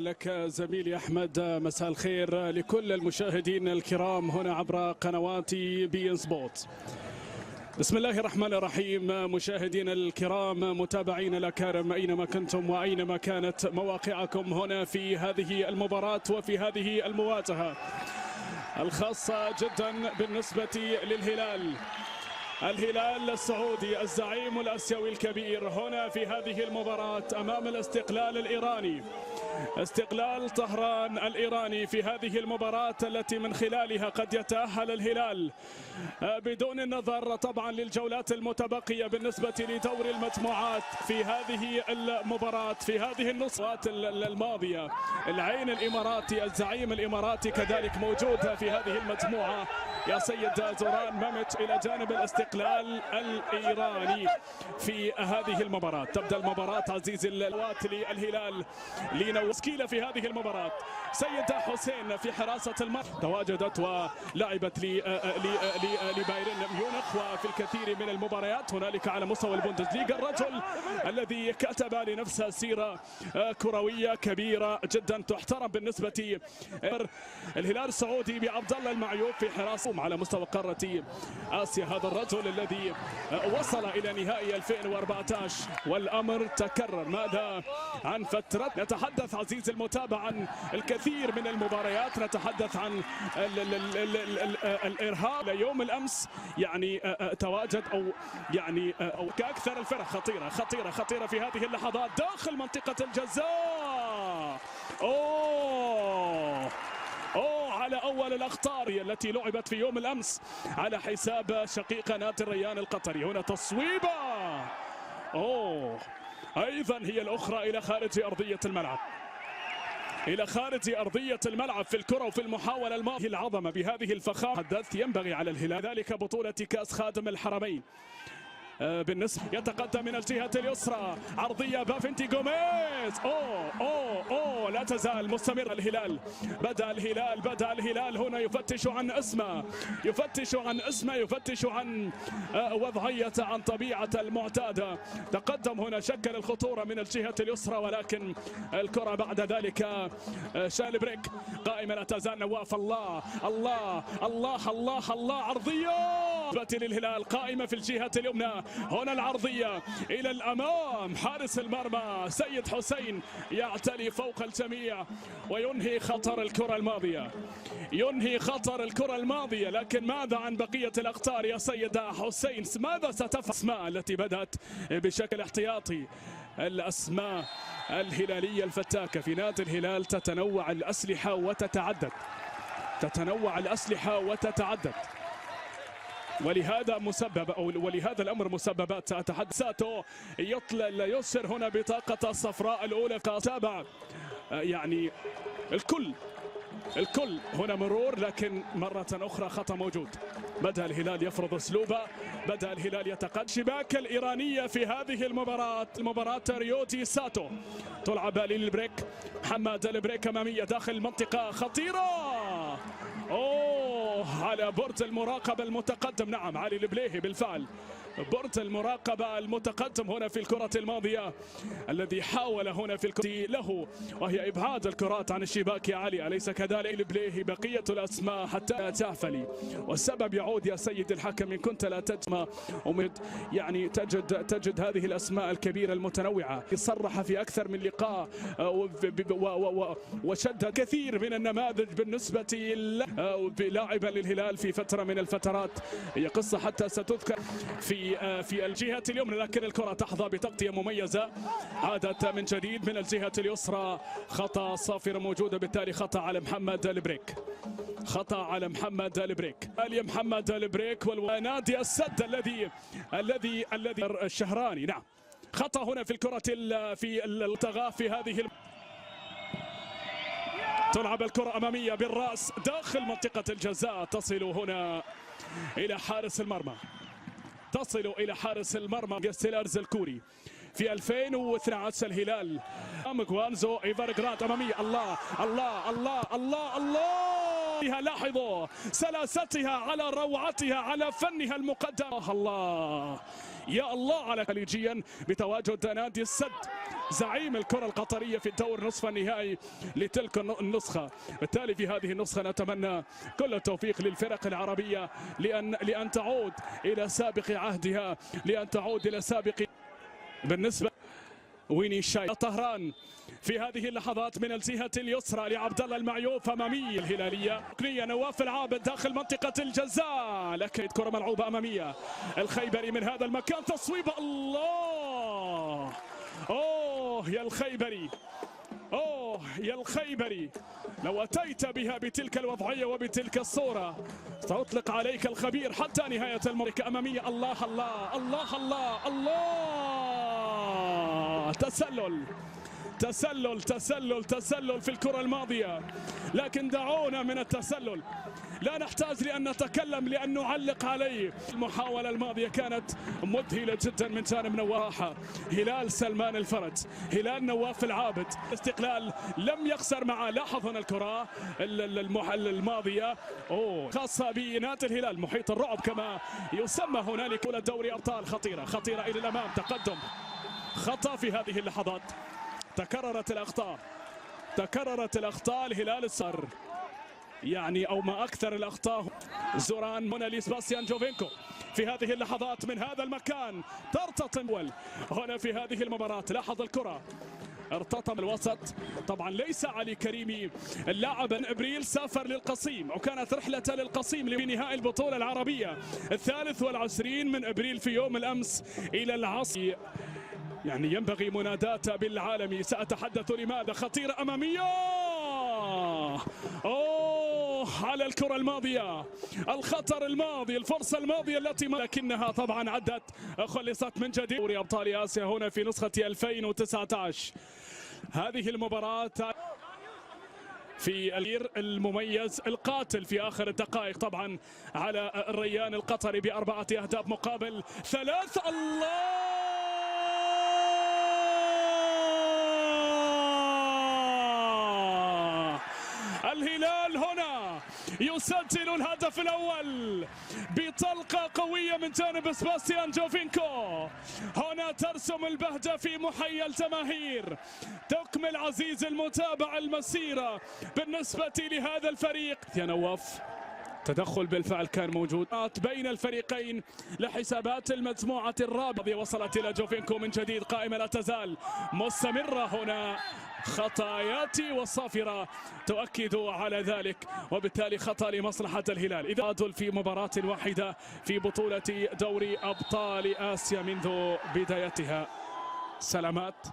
لك زميلي أحمد، مساء الخير لكل المشاهدين الكرام هنا عبر قنوات بي إن سبورت. بسم الله الرحمن الرحيم. مشاهدينا الكرام، متابعين الأكارم أينما كنتم وأينما كانت مواقعكم هنا في هذه المباراة وفي هذه المواجهة الخاصة جدا بالنسبة للهلال السعودي الزعيم الآسيوي الكبير هنا في هذه المباراة أمام الاستقلال الإيراني، استقلال طهران الإيراني، في هذه المباراة التي من خلالها قد يتأهل الهلال بدون النظر طبعا للجولات المتبقية بالنسبة لدور المجموعات في هذه المباراة. في هذه النصفات الماضية العين الإماراتي الزعيم الإماراتي كذلك موجود في هذه المجموعة يا سيد زوران ماميتش إلى جانب الاستقلال الإيراني في هذه المباراة. تبدأ المباراة عزيزي للهلال لنوسكيلا في هذه المباراة. سيد حسين في حراسة المرمى تواجدت ولعبت لبايرن ميونخ وفي الكثير من المباريات هنالك على مستوى البوندسليغا. الرجل الذي كتب لنفسه سيرة كروية كبيرة جدا تحترم بالنسبة الهلال السعودي بعبد الله المعيوف في حراسة على مستوى قارة آسيا. هذا الرجل الذي وصل إلى نهائي 2014 والأمر تكرر. ماذا عن فترة؟ نتحدث عزيز المتابع عن الكثير من المباريات، نتحدث عن الإرهاب يوم الأمس، يعني تواجد أو كأكثر الفرق خطيرة في هذه اللحظات داخل منطقة الجزاء. على أول الأخطار التي لعبت في يوم الأمس على حساب شقيق نادي الريان القطري. هنا تصويبة أيضا هي الأخرى إلى خارج أرضية الملعب، في الكرة وفي المحاولة الماضية. العظمة بهذه الفخامة حدث ينبغي على الهلال ذلك بطولة كأس خادم الحرمين. بالنسبة يتقدم من الجهة اليسرى عرضية بافنتي غوميز. لا تزال مستمر الهلال. بدأ الهلال هنا يفتش عن اسمه، يفتش عن وضعية، عن طبيعة المعتادة. تقدم هنا، شكل الخطورة من الجهة اليسرى، ولكن الكرة بعد ذلك شالبريك قائمة. لا تزال نواف. الله عرضية للهلال قائمة في الجهة اليمنى. هنا العرضية إلى الأمام، حارس المرمى سيد حسين يعتلي فوق الجميع وينهي خطر الكرة الماضية. لكن ماذا عن بقية الأخطار يا سيد حسين؟ ماذا ستفعل الأسماء التي بدأت بشكل احتياطي؟ الأسماء الهلالية الفتاكة في نادي الهلال تتنوع الأسلحة وتتعدد، ولهذا الأمر مسببات. سأتحدث ساتو يسر هنا بطاقة الصفراء الأولى. تابع يعني الكل هنا مرور، لكن مرة أخرى خطأ موجود. بدأ الهلال يفرض أسلوبه، بدأ الهلال يتقدم. شباك الإيرانية في هذه المباراة ريوتي ساتو تلعب للبريك، محمد البريك أمامية داخل المنطقة خطيرة. على برج المراقبة المتقدم. نعم، علي البليهي بالفعل برج المراقبة المتقدم هنا في الكرة الماضية، الذي حاول هنا في الكرة له وهي إبعاد الكرات عن الشباك يا علي، أليس كذلك؟ البليهي بقية الأسماء حتى تعفلي، والسبب يعود يا سيد الحكم إن كنت لا تجمع يعني تجد هذه الأسماء الكبيرة المتنوعة. صرح في أكثر من لقاء وشد كثير من النماذج بالنسبة لاعبا للهلال في فترة من الفترات. هي قصة حتى ستذكر في الجهة اليمنى، لكن الكرة تحظى بتغطية مميزة. عادت من جديد من الجهة اليسرى، خطأ صافرة موجودة، بالتالي خطأ على محمد البريك ونادي السد الذي الشهراني. نعم، خطأ هنا في الكرة في الالتغاء في هذه تلعب الكرة أمامية بالرأس داخل منطقة الجزاء، تصل هنا إلى حارس المرمى ستيلرز الكوري في 2012. الهلال غوانزو إيفر جرانت أمامية. الله لاحظوا سلاستها، على روعتها، على فنها المقدم. الله يا الله على خليجيا بتواجد نادي السد زعيم الكرة القطرية في الدور نصف النهائي لتلك النسخة. بالتالي في هذه النسخة نتمنى كل التوفيق للفرق العربية لأن تعود إلى سابق عهدها، لأن تعود إلى سابق. بالنسبة ويني شاي طهران في هذه اللحظات من الجهة اليسرى لعبد الله المعيوف أمامي الهلالية. ركنية نواف العابد داخل منطقة الجزاء، لكن كرة ملعوبة أمامية. الخيبري من هذا المكان تصويبة. الله أوه يا الخيبري، أوه يا الخيبري، لو أتيت بها بتلك الوضعية وبتلك الصورة سأطلق عليك الخبير حتى نهاية المباراة. أمامية. الله الله الله الله الله، تسلل تسلل تسلل تسلل في الكرة الماضية، لكن دعونا من التسلل، لا نحتاج لأن نتكلم لأن نعلق عليه. المحاولة الماضية كانت مذهلة جدا من جانب نواحة هلال سلمان الفرج، هلال نواف العابد. استقلال لم يخسر معه. لاحظ هنا الكرة الماضية خاصة بنادي الهلال، محيط الرعب كما يسمى هنالك. أولى دوري أبطال خطيرة خطيرة إلى الأمام، تقدم خطأ في هذه اللحظات. تكررت الأخطاء الهلال الصر يعني أو ما أكثر الأخطاء. زوران هنا لسباستيان جوفينكو في هذه اللحظات من هذا المكان ترتطم هنا في هذه المباراة. لاحظ الكرة ارتطم الوسط، طبعا ليس علي كريمي اللاعب. ابريل سافر للقصيم وكانت رحلة للقصيم لنهائي البطولة العربية 23 من ابريل في يوم الامس الى العصر. يعني ينبغي مناداته بالعالمي. سأتحدث لماذا. خطيرة أمامية. على الكرة الماضية، الخطر الماضي، الفرصة الماضية التي لكنها طبعا عدت، خلصت من جديد. دوري أبطال آسيا هنا في نسخة 2019. هذه المباراة في المميز القاتل في آخر الدقائق طبعا على الريان القطري ب4 أهداف مقابل 3. الله الهلال هنا يسجل الهدف الأول بطلقة قوية من جانب سباستيان جوفينكو. هنا ترسم البهجة في محيا الجماهير. تكمل عزيز المتابع المسيرة بالنسبة لهذا الفريق. يا نواف تدخل بالفعل كان موجود بين الفريقين لحسابات المجموعة الرابعة. وصلت إلى جوفينكو من جديد، قائمة لا تزال مستمرة هنا. خطاياتي والصافرة تؤكد على ذلك، وبالتالي خطأ لمصلحة الهلال. إذا تعادل في مباراة واحدة في بطولة دوري أبطال آسيا منذ بدايتها. سلامات.